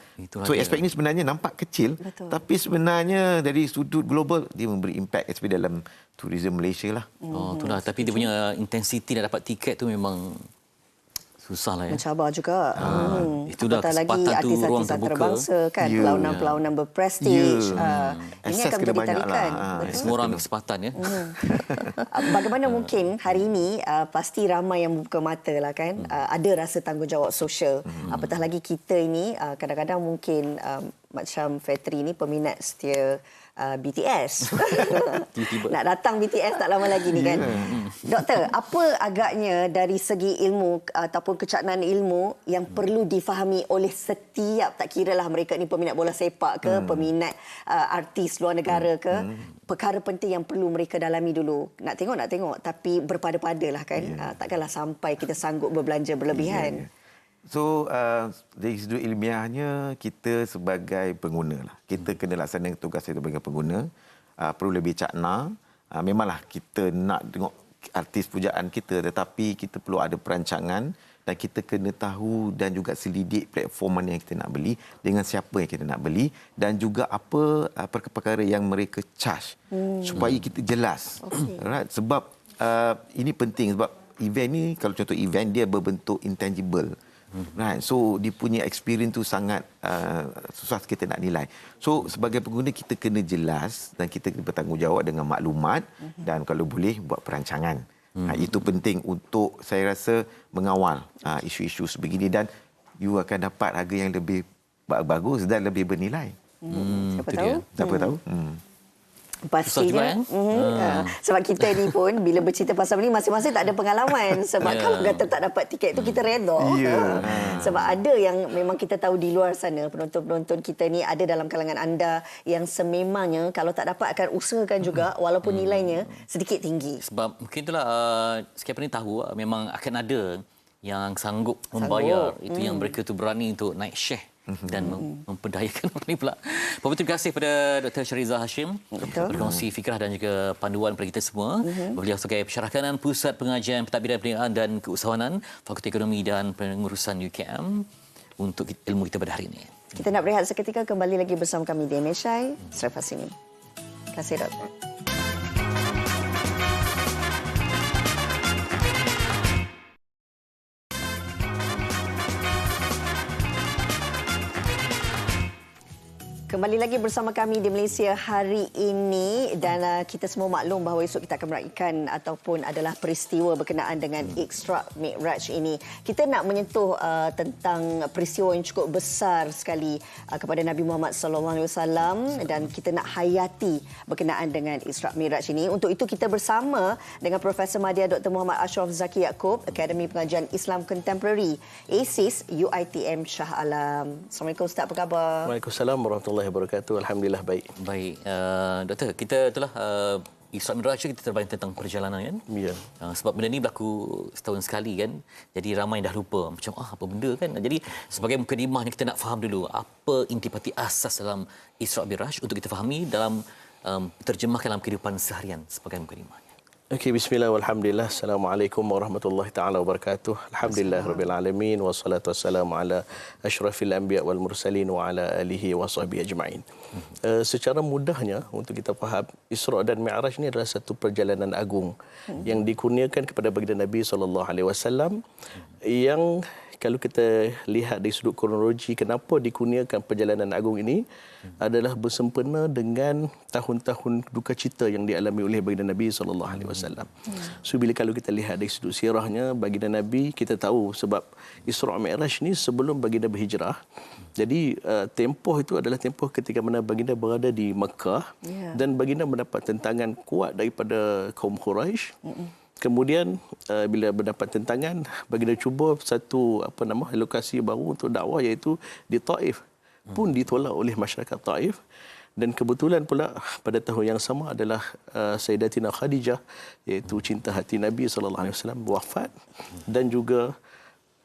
So aspek ini sebenarnya nampak kecil, tapi sebenarnya dari sudut global dia memberi impact, especially dalam tourism Malaysia lah. Itulah. Tapi dia punya intensity nak dapat tiket tu memang susah lah ya. Mencabar juga. Itulah apatah lagi kesempatan tu, ruang artis-artis terbuka. antarabangsa kan, pelaunan-pelaunan berprestij. Ini akan menjadi tarikan. Semua orang ambil kesempatan ya. Bagaimana mungkin hari ini pasti ramai yang membuka mata lah kan. Ada rasa tanggungjawab sosial. Apatah lagi kita ini kadang-kadang mungkin macam Fetri ni peminat setia BTS. Nak datang BTS tak lama lagi ni kan. Doktor, apa agaknya dari segi ilmu ataupun kecakapan ilmu yang perlu difahami oleh setiap, tak kira lah mereka ni peminat bola sepak ke, peminat artis luar negara ke, perkara penting yang perlu mereka dalami dulu. Nak tengok tapi berpada-pada lah kan. Takkanlah sampai kita sanggup berbelanja berlebihan. So, dari sudut ilmiahnya, kita sebagai pengguna lah. Kita kena laksanakan tugas kita sebagai pengguna. Perlu lebih cakna. Memanglah kita nak tengok artis pujaan kita, tetapi kita perlu ada perancangan dan kita kena tahu dan juga selidik platform mana yang kita nak beli, dengan siapa yang kita nak beli, dan juga apa perkara-perkara yang mereka charge supaya kita jelas. Right? Sebab ini penting sebab event ni, kalau contoh event dia berbentuk intangible. Right. So dia punya experience tu sangat susah kita nak nilai. So sebagai pengguna kita kena jelas dan kita kena bertanggungjawab dengan maklumat dan kalau boleh buat perancangan. Itu penting untuk saya rasa mengawal isu-isu sebegini dan you akan dapat harga yang lebih bagus dan lebih bernilai. Siapa tahu? Siapa tahu? Pastinya. Sebab kita ni pun bila bercerita pasal ni masing-masing tak ada pengalaman. Sebab kalau kata tak dapat tiket tu kita redha. Sebab ada yang memang kita tahu di luar sana, penonton-penonton kita ni ada dalam kalangan anda yang sememangnya kalau tak dapat akan usahakan juga walaupun nilainya sedikit tinggi. Sebab mungkin itulah siapa ni tahu memang akan ada yang sanggup membayar. Itu yang mereka tu berani untuk naik share dan memperdayakan orang ni pula. Terima kasih kepada Dr. Shariza Hashim berkongsi fikrah dan juga panduan kepada kita semua. Beliau sebagai pensyarah kanan Pusat Pengajian Pentadbiran Perniagaan dan Keusahawanan Fakulti Ekonomi dan Pengurusan UKM untuk ilmu kita pada hari ini. Kita nak berehat seketika, kembali lagi bersama kami di MSI selepas ini. Terima kasih Doktor. Kembali lagi bersama kami di Malaysia hari ini dan kita semua maklum bahawa esok kita akan meraihkan ataupun adalah peristiwa berkenaan dengan Isra Mi'raj ini. Kita nak menyentuh tentang peristiwa yang cukup besar sekali kepada Nabi Muhammad SAW dan kita nak hayati berkenaan dengan Isra Mi'raj ini. Untuk itu kita bersama dengan Profesor Madya Dr. Muhammad Ashraf Zaki Yaakob, Akademi Pengajian Islam Contemporary ASIS UiTM Shah Alam. Assalamualaikum Ustaz, apa khabar? Waalaikumsalam warahmatullahi wabarakatuh. Alhamdulillah baik. Baik, Doktor, kita itulah Isra Mi'raj kita terbayang tentang perjalanan kan? Ya. Sebab benda ni berlaku setahun sekali kan. Jadi ramai dah lupa macam apa benda kan. Jadi sebagai mukadimah ni kita nak faham dulu apa intipati asas dalam Isra Mi'raj untuk kita fahami dalam terjemahkan dalam kehidupan seharian sebagai mukadimah. Okey, bismillah walhamdulillah. Assalamualaikum warahmatullahi taala wabarakatuh. Alhamdulillah rabbil alamin wassalatu wassalamu ala asyrafil anbiya wal mursalin wa ala alihi wa sahbihi ajma'in. Secara mudahnya untuk kita faham, Isra dan Mi'raj ini adalah satu perjalanan agung yang dikurniakan kepada baginda Nabi SAW yang kalau kita lihat dari sudut kronologi kenapa dikurniakan perjalanan agung ini adalah bersempena dengan tahun-tahun duka cita yang dialami oleh baginda Nabi SAW. So bila kalau kita lihat dari sudut sirahnya baginda Nabi, kita tahu sebab Isra Mi'raj ini sebelum baginda berhijrah. Jadi tempoh itu adalah tempoh ketika mana baginda berada di Mekah dan baginda mendapat tentangan kuat daripada kaum Quraisy. Kemudian bila mendapat tentangan, baginda cuba satu lokasi baru untuk dakwah iaitu di Taif. Pun ditolak oleh masyarakat Taif. Dan kebetulan pula pada tahun yang sama adalah Sayyidatina Khadijah iaitu cinta hati Nabi SAW wafat dan juga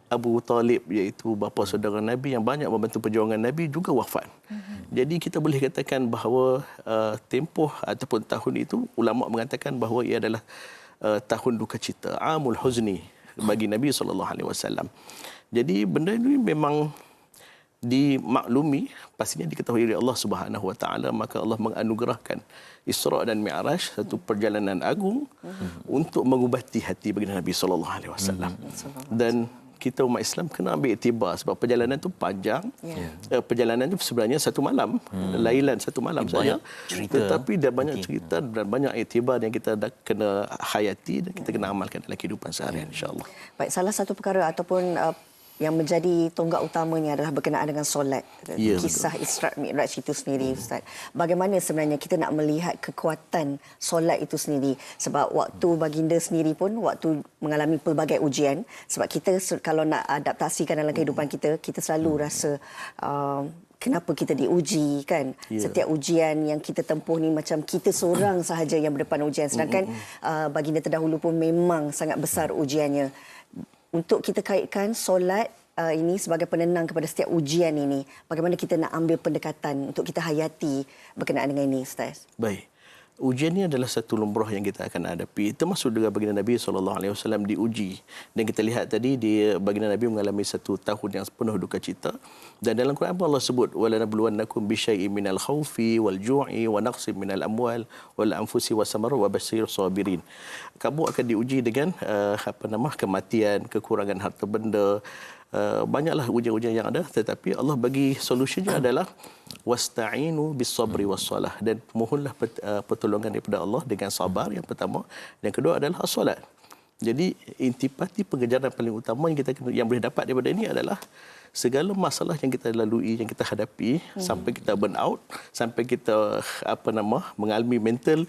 Abu Talib iaitu bapa saudara Nabi yang banyak membantu perjuangan Nabi juga wafat. Jadi kita boleh katakan bahawa tempoh ataupun tahun itu ulama mengatakan bahawa ia adalah tahun duka cita, Amul Huzni bagi Nabi SAW. Jadi benda ini memang dimaklumi, pastinya diketahui oleh Allah Subhanahu Wa Taala, maka Allah menganugerahkan Isra dan Mi'raj satu perjalanan agung untuk mengubati hati baginda Nabi SAW. Dan kita umat Islam kena ambil iktibar sebab perjalanan itu panjang. Perjalanan itu sebenarnya satu malam, lailan satu malam saja. Tetapi dia banyak cerita dan banyak iktibar yang kita kena hayati dan kita kena amalkan dalam kehidupan seharian, insya-Allah. Baik, salah satu perkara ataupun yang menjadi tonggak utamanya adalah berkenaan dengan solat. Kisah Isra Mi'raj itu sendiri, Ustaz. Bagaimana sebenarnya kita nak melihat kekuatan solat itu sendiri? Sebab waktu baginda sendiri pun waktu mengalami pelbagai ujian. Sebab kita kalau nak adaptasikan dalam kehidupan kita, kita selalu rasa kenapa kita diuji kan? Setiap ujian yang kita tempuh ni macam kita seorang sahaja yang berdepan ujian. Sedangkan baginda terdahulu pun memang sangat besar ujiannya. Untuk kita kaitkan solat ini sebagai penenang kepada setiap ujian ini, bagaimana kita nak ambil pendekatan untuk kita hayati berkenaan dengan ini, Ustaz? Baik. ujian ini adalah satu lumrah yang kita akan hadapi. Termasuk juga baginda Nabi SAW diuji. Dan kita lihat tadi, baginda Nabi mengalami satu tahun yang penuh duka cita. Dan dalam Quran pun Allah sebut, وَلَنَبْلُوَنَّكُمْ بِشَيْءٍ مِنَ الْخَوْفِ وَالْجُوعِ وَنَقْصٍ مِنَ الْأَمْوَالِ وَالْأَنْفُسِ وَالثَّمَرَاتِ وَبَشِّرِ الصَّابِرِينَ. Kamu akan diuji dengan kematian, kekurangan harta benda, banyaklah ujian-ujian yang ada, tetapi Allah bagi solusinya adalah wasta'inu bis-sabri was-salah, dan mohonlah pertolongan daripada Allah dengan sabar yang pertama, yang kedua adalah as-solat. Jadi intipati pengejaran paling utama yang boleh dapat daripada ini adalah segala masalah yang kita lalui, yang kita hadapi, sampai kita burn out, sampai kita mengalami mental,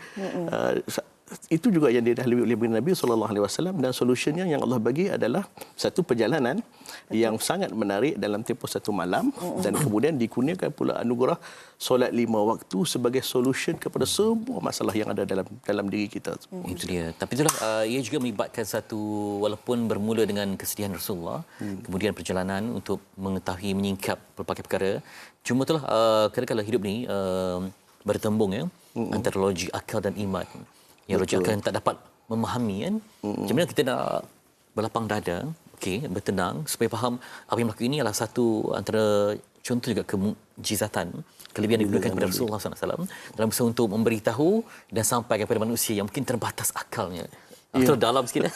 itu juga yang dilalui oleh Nabi SAW, dan solusinya yang Allah bagi adalah satu perjalanan yang sangat menarik dalam tempoh satu malam, dan kemudian dikurniakan pula anugerah solat 5 waktu sebagai solution kepada semua masalah yang ada dalam diri kita. Itu dia. Tapi itulah ia juga melibatkan satu, walaupun bermula dengan kesedihan Rasulullah, kemudian perjalanan untuk mengetahui menyingkap pelbagai perkara. Cuma itulah kadang-kadang hidup ni bertembung antara logik, akal dan iman. Yang logik akan tak dapat memahami kan. Macam mana kita nak berlapang dada, bertenang supaya faham apa yang berlaku ini adalah satu antara contoh juga kemujizatan, kelebihan yang digunakan kepada Rasulullah SAW dalam usaha untuk memberitahu dan sampai kepada manusia yang mungkin terbatas akalnya. Terlalu dalam sikit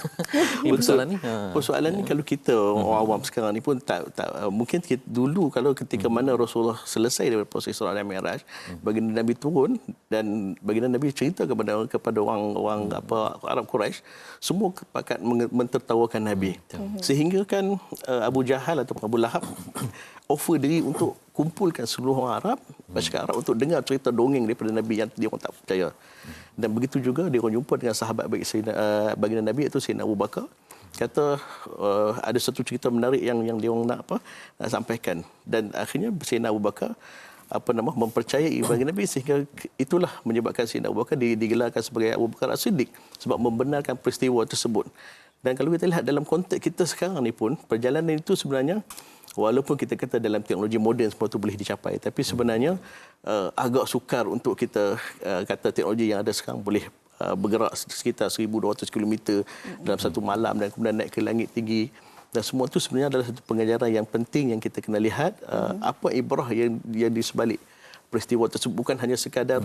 ini persoalan ni. Persoalan ni kalau kita orang awam sekarang ni pun tak mungkin dulu kalau ketika mana Rasulullah selesai daripada proses Isra dan Mi'raj, baginda Nabi turun dan baginda Nabi cerita kepada orang Arab Quraisy, semua kepakat mentertawakan Nabi. Sehingga kan Abu Jahal atau Abu Lahab offer diri untuk kumpulkan seluruh orang Arab, masyarakat Arab untuk dengar cerita dongeng daripada Nabi yang dia orang tak percaya. Dan begitu juga dia orang jumpa dengan sahabat baginda Nabi iaitu Sayyidina Abu Bakar. Kata ada satu cerita menarik yang dia orang nak sampaikan, dan akhirnya Sayyidina Abu Bakar mempercayai baginda Nabi, sehingga itulah menyebabkan Sayyidina Abu Bakar digelarkan sebagai Abu Bakar As-Siddiq sebab membenarkan peristiwa tersebut. Dan kalau kita lihat dalam konteks kita sekarang ni pun, perjalanan itu sebenarnya walaupun kita kata dalam teknologi moden semua itu boleh dicapai, tapi sebenarnya agak sukar untuk kita kata teknologi yang ada sekarang boleh bergerak sekitar 1,200 km dalam satu malam dan kemudian naik ke langit tinggi. Dan semua itu sebenarnya adalah satu pengajaran yang penting yang kita kena lihat apa ibrah yang di sebalik peristiwa tersebut, bukan hanya sekadar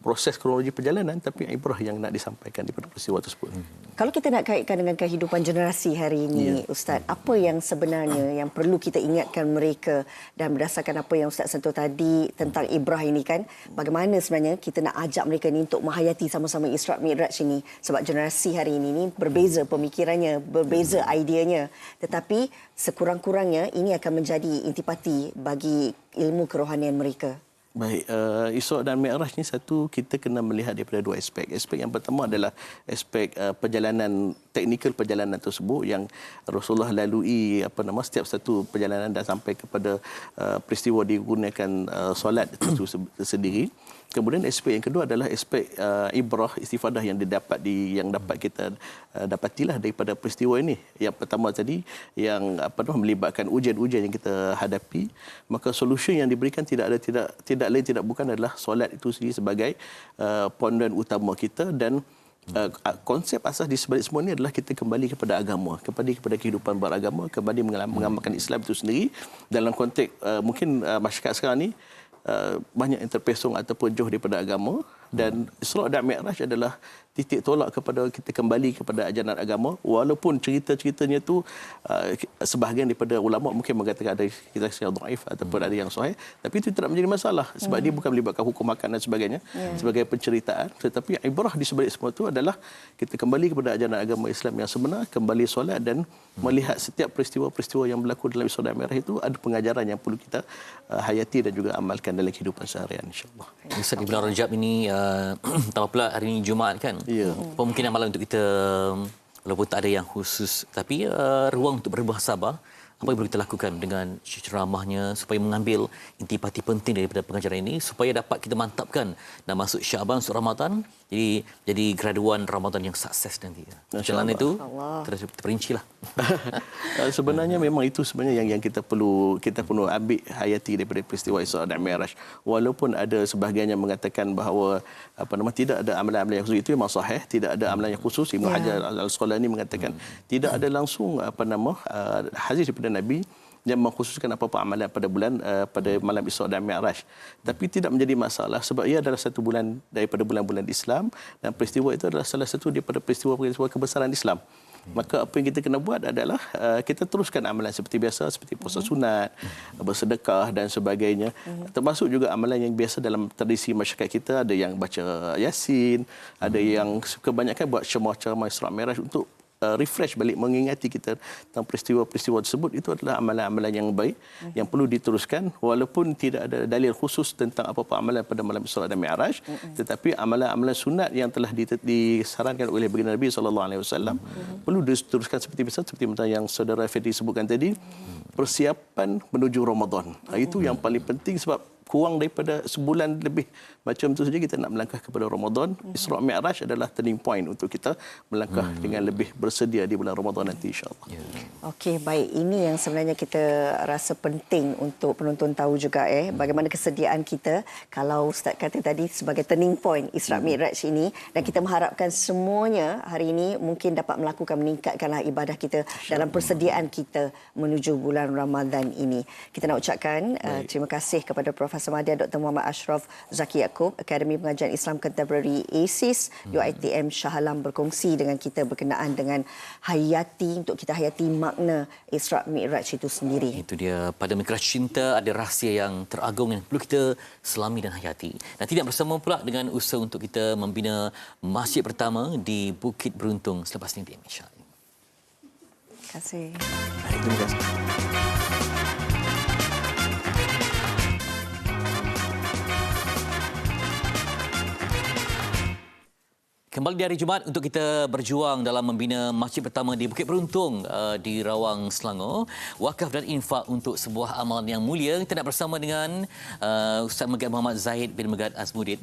proses kronologi perjalanan, tapi ibrah yang nak disampaikan daripada peristiwa tersebut. Kalau kita nak kaitkan dengan kehidupan generasi hari ini, Ustaz, apa yang sebenarnya yang perlu kita ingatkan mereka, dan berdasarkan apa yang Ustaz sentuh tadi tentang ibrah ini kan, bagaimana sebenarnya kita nak ajak mereka ni untuk menghayati sama-sama Isra Mi'raj ini, sebab generasi hari ini berbeza pemikirannya, berbeza ideanya, tetapi sekurang-kurangnya ini akan menjadi intipati bagi ilmu kerohanian mereka. Baik, Isra dan Mi'raj ni satu, kita kena melihat daripada dua aspek. Aspek yang pertama adalah aspek perjalanan, teknikal perjalanan tersebut yang Rasulullah lalui setiap satu perjalanan dan sampai kepada peristiwa digunakan solat itu sendiri. Kemudian aspek yang kedua adalah aspek ibrah, istifadah yang dapat kita dapatilah daripada peristiwa ini. Yang pertama tadi yang melibatkan ujian-ujian yang kita hadapi, maka solusi yang diberikan tidak lain tidak bukan adalah solat itu sendiri sebagai pondan utama kita, dan konsep asas di sebalik semua ini adalah kita kembali kepada agama, kembali kepada kehidupan beragama, kembali mengamalkan Islam itu sendiri dalam konteks mungkin masyarakat sekarang ni banyak yang terpesong ataupun jauh daripada agama, dan Isra dan Mi'raj adalah titik tolak kepada kita kembali kepada ajaran agama, walaupun cerita-ceritanya tu sebahagian daripada ulama mungkin mengatakan ada kisah yang dhaif ataupun ada yang sahih, tapi itu tidak menjadi masalah sebab dia bukan melibatkan hukum makan dan sebagainya sebagai penceritaan, tetapi ibrah di sebalik semua itu adalah kita kembali kepada ajaran agama Islam yang sebenar, kembali solat dan melihat setiap peristiwa-peristiwa yang berlaku dalam Isra dan Mi'raj itu ada pengajaran yang perlu kita hayati dan juga amalkan dalam kehidupan seharian, insya-Allah. Ustaz, di bulan Rajab ini tambah pula hari ini Jumaat kan. Pemungkinan malam untuk kita, walaupun tak ada yang khusus, tapi ruang untuk berbuah sabar. Apa yang perlu kita lakukan dengan ceramahnya supaya mengambil intipati penting daripada pengajaran ini, supaya dapat kita mantapkan dan masuk Syaban, Ramadan jadi graduan Ramadan yang sukses nanti. Perjalanan itu terperinci lah. Sebenarnya memang itu sebenarnya yang kita perlu ambil hayati daripada peristiwa Isra dan Mi'raj. Walaupun ada sebahagian yang mengatakan bahawa tidak ada amalan-amalan yang khusus, itu memang sahih, tidak ada amalan yang khusus. Ibnu Hajar Al-Asqalani mengatakan tidak ada langsung hadis daripada Nabi yang mengkhususkan apa-apa amalan pada malam Isra dan Mi'raj. Tapi tidak menjadi masalah sebab ia adalah satu bulan daripada bulan-bulan Islam dan peristiwa itu adalah salah satu daripada peristiwa kebesaran Islam. Maka apa yang kita kena buat adalah kita teruskan amalan seperti biasa, seperti puasa sunat, bersedekah dan sebagainya. Termasuk juga amalan yang biasa dalam tradisi masyarakat kita, ada yang baca Yasin, ada yang kebanyakan buat ceramah-ceramah Isra Mi'raj untuk refresh balik, mengingati kita tentang peristiwa-peristiwa tersebut. Itu adalah amalan-amalan yang baik yang perlu diteruskan walaupun tidak ada dalil khusus tentang apa-apa amalan pada malam Isra dan Mi'raj, tetapi amalan-amalan sunat yang telah disarankan oleh baginda Nabi SAW perlu diteruskan seperti biasa, seperti yang saudara Fedi sebutkan tadi, persiapan menuju Ramadan. Itu yang paling penting sebab kurang daripada sebulan lebih macam tu saja kita nak melangkah kepada Ramadan. Isra Mi'raj adalah turning point untuk kita melangkah dengan lebih bersedia di bulan Ramadan nanti, insya-Allah. Okey, baik, ini yang sebenarnya kita rasa penting untuk penonton tahu juga bagaimana kesediaan kita kalau Ustaz kata tadi sebagai turning point Isra Mi'raj ini, dan kita mengharapkan semuanya hari ini mungkin dapat meningkatkanlah ibadah kita dalam persediaan kita menuju bulan Ramadan ini. Kita nak ucapkan terima kasih kepada Profesor Madya Dr. Muhammad Ashraf Zaki Yaakob, Akademi Pengajian Islam Contemporary ASIS, UiTM Shah Alam, berkongsi dengan kita berkenaan dengan untuk kita hayati makna Isra Mi'raj itu sendiri. Itu dia, pada Mi'raj cinta ada rahsia yang teragung yang perlu kita selami dan hayati. Dan tidak bersama pula dengan usaha untuk kita membina masjid pertama di Bukit Beruntung selepas ini, insya-Allah. Terima kasih. Terima kasih. Kembali di hari Jumaat untuk kita berjuang dalam membina masjid pertama di Bukit Beruntung di Rawang, Selangor. Wakaf dan infak untuk sebuah amalan yang mulia. Kita nak bersama dengan Ustaz Megat Muhammad Zahid bin Megat Azmuddin.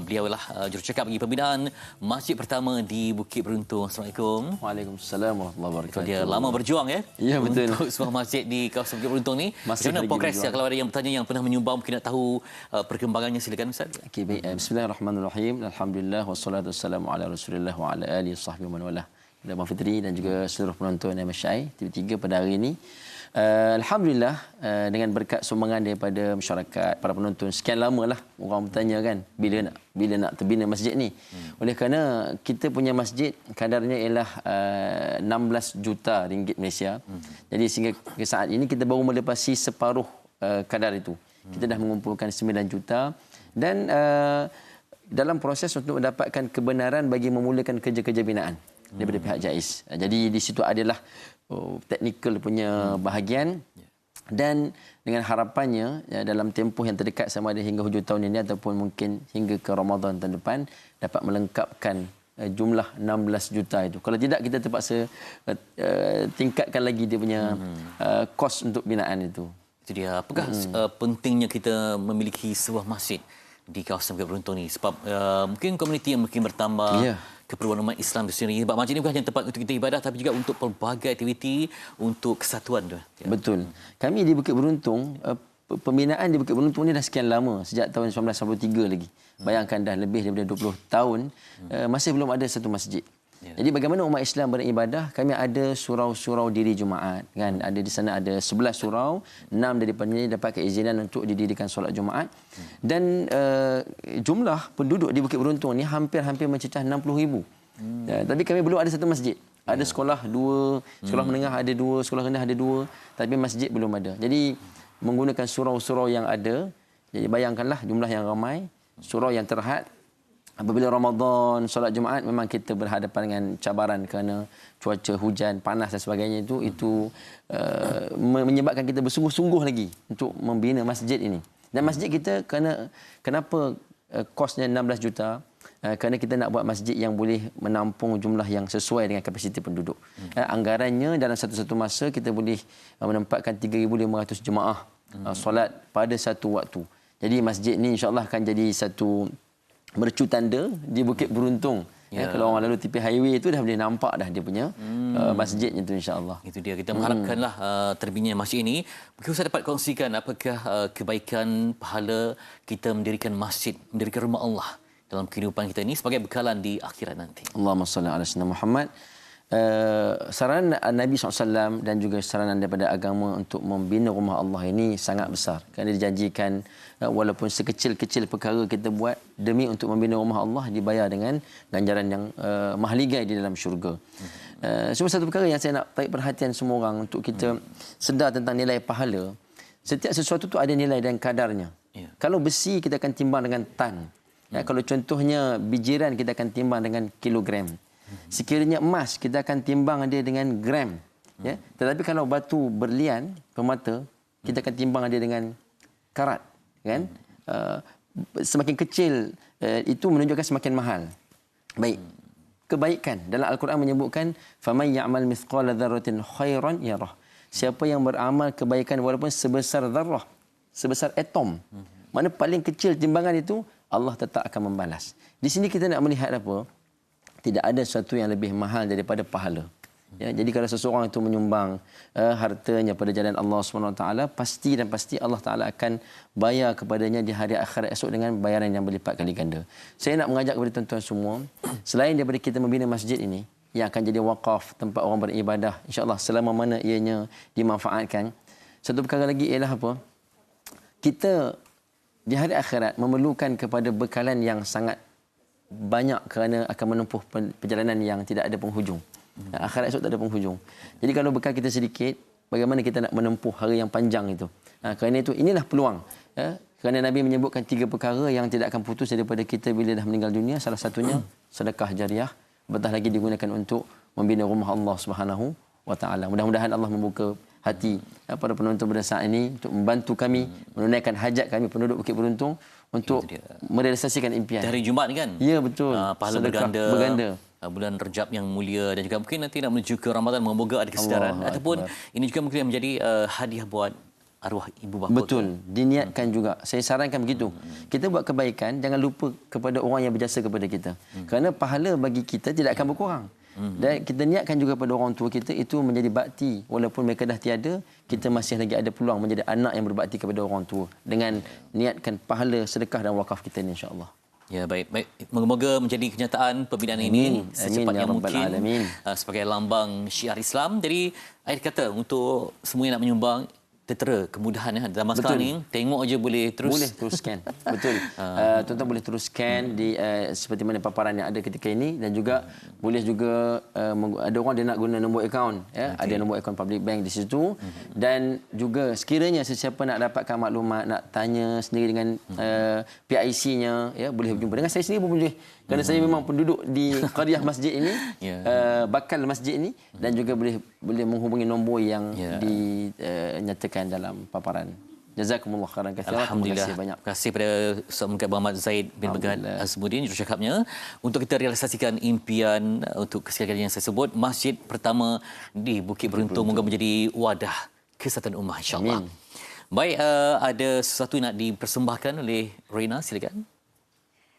Beliau adalah jurucakap bagi pembinaan masjid pertama di Bukit Beruntung. Assalamualaikum. Waalaikumsalam warahmatullahi wabarakatuh. Dia lama berjuang Ya, betul. Untuk sebuah masjid di kawasan Bukit Beruntung ni. Bagaimana progresnya? Kalau ada yang bertanya yang pernah menyumbang mungkin nak tahu perkembangannya, silakan Ustaz. Okey, baik. Bismillahirrahmanirrahim. Alhamdulillah wassalatu wassalamu ala Rasulillah wa ala alihi sahbihi man walah. Dan Abang Fitri dan juga seluruh penonton MSI TV3 pada hari ini. Alhamdulillah, dengan berkat sumbangan daripada masyarakat, para penonton, sekian lama lah orang bertanya kan bila nak terbina masjid ni. Oleh kerana kita punya masjid kadarnya ialah 16 juta ringgit Malaysia. Jadi sehingga ke saat ini kita baru melepasi separuh kadar itu. Kita dah mengumpulkan 9 juta dan dalam proses untuk mendapatkan kebenaran bagi memulakan kerja-kerja binaan daripada pihak JAIS. Jadi di situ adalah teknikal punya bahagian dan dengan harapannya dalam tempoh yang terdekat sama ada hingga hujung tahun ini ataupun mungkin hingga ke Ramadan tahun depan dapat melengkapkan jumlah 16 juta itu. Kalau tidak kita terpaksa tingkatkan lagi dia punya kos untuk binaan itu. Itu dia. Apakah pentingnya kita memiliki sebuah masjid di kawasan Bukit Beruntung ni? Sebab mungkin komuniti yang mungkin bertambah, keperluan umat Islam di sini. Sebab masjid ini bukan hanya tempat untuk kita ibadah tapi juga untuk pelbagai aktiviti untuk kesatuan tu. Ya. Betul. Kami di Bukit Beruntung, pembinaan di Bukit Beruntung ni dah sekian lama, sejak tahun 1993 lagi. Bayangkan dah lebih daripada 20 tahun masih belum ada satu masjid. Jadi bagaimana umat Islam beribadah? Kami ada surau-surau diri Jumaat kan. Ada di sana ada 11 surau, 6 daripadanya dapat keizinan untuk didirikan solat Jumaat. Dan jumlah penduduk di Bukit Beruntung ni hampir mencecah 60,000. Tapi kami belum ada satu masjid. Ada sekolah 2, sekolah menengah ada 2, sekolah rendah ada 2, tapi masjid belum ada. Jadi menggunakan surau-surau yang ada. Jadi bayangkanlah jumlah yang ramai, surau yang terhad. Apabila Ramadan, solat Jumaat memang kita berhadapan dengan cabaran kerana cuaca hujan, panas dan sebagainya itu menyebabkan kita bersungguh-sungguh lagi untuk membina masjid ini. Dan masjid kita kenapa kosnya 16 juta? Kerana kita nak buat masjid yang boleh menampung jumlah yang sesuai dengan kapasiti penduduk. Anggarannya dalam satu masa kita boleh menempatkan 3,500 jemaah solat pada satu waktu. Jadi masjid ni insya-Allah akan jadi satu mercu tanda di Bukit Beruntung. Ya, kalau orang lalu tepi highway itu dah boleh nampak dah dia punya masjidnya tu, insya-Allah. Itu dia, kita mengharapkanlah terbina masjid ini. Mungkin Ustaz dapat kongsikan apakah kebaikan pahala kita mendirikan masjid, mendirikan rumah Allah dalam kehidupan kita ini sebagai bekalan di akhirat nanti. Allahumma salli ala sayyidina Muhammad. Saranan Nabi SAW dan juga saranan daripada agama untuk membina rumah Allah ini sangat besar. Kerana dijanjikan walaupun sekecil-kecil perkara kita buat demi untuk membina rumah Allah dibayar dengan ganjaran yang mahligai di dalam syurga. Cuma satu perkara yang saya nak tarik perhatian semua orang untuk kita sedar tentang nilai pahala. Setiap sesuatu tu ada nilai dan kadarnya. Kalau besi kita akan timbang dengan tan. Kalau contohnya bijiran kita akan timbang dengan kilogram. Sekiranya emas kita akan timbang dia dengan gram, ya. Tetapi kalau batu berlian permata kita akan timbang dia dengan karat, kan? Semakin kecil itu menunjukkan semakin mahal. Baik. Kebaikan dalam Al-Quran menyebutkan faman ya'mal mithqala dzarratin khairan yarah. Siapa yang beramal kebaikan walaupun sebesar zarrah, sebesar atom, mana paling kecil timbangan itu, Allah tetap akan membalas. Di sini kita nak melihat apa? Tidak ada sesuatu yang lebih mahal daripada pahala. Ya, jadi kalau seseorang itu menyumbang hartanya pada jalan Allah SWT, pasti dan pasti Allah Taala akan bayar kepadanya di hari akhirat esok dengan bayaran yang berlipat kali ganda. Saya nak mengajak kepada tuan-tuan semua, selain daripada kita membina masjid ini yang akan jadi wakaf tempat orang beribadah, insya-Allah selama mana ianya dimanfaatkan, satu perkara lagi ialah apa? Kita di hari akhirat memerlukan kepada bekalan yang sangat banyak kerana akan menempuh perjalanan yang tidak ada penghujung. Akhirat esok tak ada penghujung. Jadi kalau bekal kita sedikit, bagaimana kita nak menempuh hari yang panjang itu? Kerana itu inilah peluang. Kerana Nabi menyebutkan 3 perkara yang tidak akan putus daripada kita bila dah meninggal dunia. Salah satunya sedekah jariah, betah lagi digunakan untuk membina rumah Allah Subhanahu wa taala. Mudah-mudahan Allah membuka hati para penonton pada saat ini untuk membantu kami menunaikan hajat kami penduduk Bukit Beruntung untuk merealisasikan impian. Hari Jumaat kan? Ya, betul. Pahala berganda. Bulan Rejab yang mulia dan juga mungkin nanti nak menuju ke Ramadan, memoga ada kesedaran ataupun ini juga mungkin menjadi hadiah buat arwah ibu bapa. Betul. Diniatkan juga. Saya sarankan begitu. Kita buat kebaikan, jangan lupa kepada orang yang berjasa kepada kita. Kerana pahala bagi kita tidak akan berkurang. Dan kita niatkan juga pada orang tua kita itu menjadi bakti. Walaupun mereka dah tiada, kita masih lagi ada peluang menjadi anak yang berbakti kepada orang tua dengan niatkan pahala sedekah dan wakaf kita ini, insya-Allah. Ya, baik. Moga-moga menjadi kenyataan pembinaan ini secepat yang mungkin sebagai lambang syiar Islam. Jadi ayat kata untuk semua yang nak menyumbang, tertera kemudahan dalam sekarang ni, tengok aja boleh terus scan. Betul. Tuan-tuan boleh terus scan di seperti mana paparan yang ada ketika ini, dan juga boleh juga ada orang dia nak guna nombor akaun, ya. Ada nombor akaun public bank di situ. Dan juga sekiranya sesiapa nak dapatkan maklumat, nak tanya sendiri dengan PIC-nya, ya, boleh berjumpa dengan saya sendiri pun boleh. Kerana saya memang penduduk di qaryah masjid ini, bakal masjid ini, dan juga boleh menghubungi nombor yang dinyatakan dalam paparan. Jazakumullah khairan katsiran. Alhamdulillah. Terima kasih pada Ustaz Muhammad Zaid bin Bagad Azmuddin jurucakapnya untuk kita realisasikan impian untuk sekali yang saya sebut, masjid pertama di Bukit Beruntung. Moga menjadi wadah kesatuan ummah, insya-Allah. Baik, ada sesuatu yang nak dipersembahkan oleh Reina, silakan.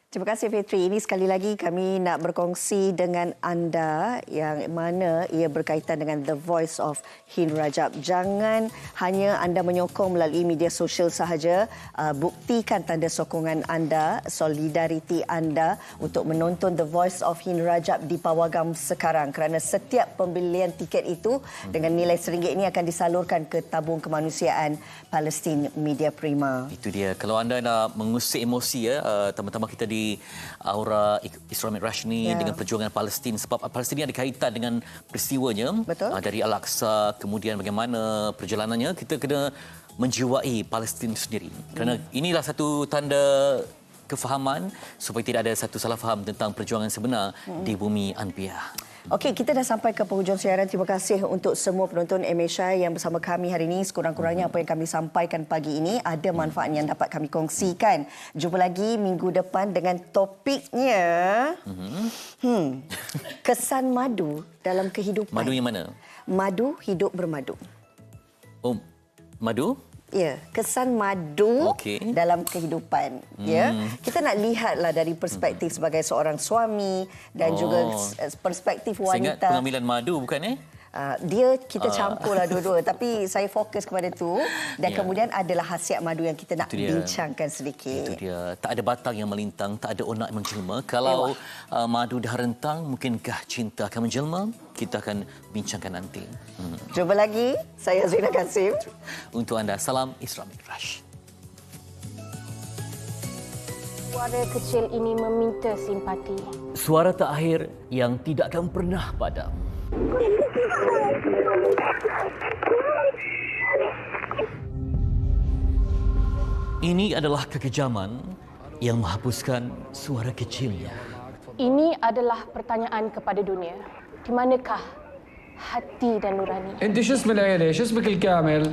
Terima kasih Fitri. Ini sekali lagi kami nak berkongsi dengan anda yang mana ia berkaitan dengan The Voice of Hin Rajab. Jangan hanya anda menyokong melalui media sosial sahaja. Buktikan tanda sokongan anda, solidariti anda untuk menonton The Voice of Hin Rajab di Pawagam sekarang. Kerana setiap pembelian tiket itu dengan nilai RM1 ini akan disalurkan ke tabung kemanusiaan Palestin Media Prima. Itu dia. Kalau anda nak mengusik emosi, teman-teman kita di Aura Islamic Rashni dengan perjuangan Palestin, sebab Palestin ini ada kaitan dengan peristiwanya. Betul. Dari Al-Aqsa, kemudian bagaimana perjalanannya, kita kena menjiwai Palestin sendiri. Kerana inilah satu tanda kefahaman supaya tidak ada satu salah faham tentang perjuangan sebenar di bumi Anbiya. Okey, kita dah sampai ke penghujung siaran. Terima kasih untuk semua penonton MHI yang bersama kami hari ini. Sekurang-kurangnya apa yang kami sampaikan pagi ini ada manfaat yang dapat kami kongsikan. Jumpa lagi minggu depan dengan topiknya kesan madu dalam kehidupan. Madu yang mana? Madu hidup bermadu. Oh, madu? Ya, kesan madu dalam kehidupan. Ya, kita nak lihatlah dari perspektif sebagai seorang suami dan juga perspektif wanita. Saya ingat pengambilan madu bukan Dia kita campurlah dua-dua, tapi saya fokus kepada tu dan kemudian adalah khasiat madu yang kita nak bincangkan sedikit. Itu dia. Tak ada batang yang melintang, tak ada onak yang menjelma. Kalau madu dah rentang, mungkinkah cinta akan menjelma? Kita akan bincangkan nanti. Jumpa lagi. Saya Zina Kasim. Untuk anda, salam Isra Mi'raj. Suara kecil ini meminta simpati. Suara terakhir yang tidak akan pernah padam. Ini adalah kekejaman yang menghapuskan suara kecilnya. Ini adalah pertanyaan kepada dunia. Di manakah hati dan nurani? انت شو اسم العيلة؟ شو اسمك الكامل؟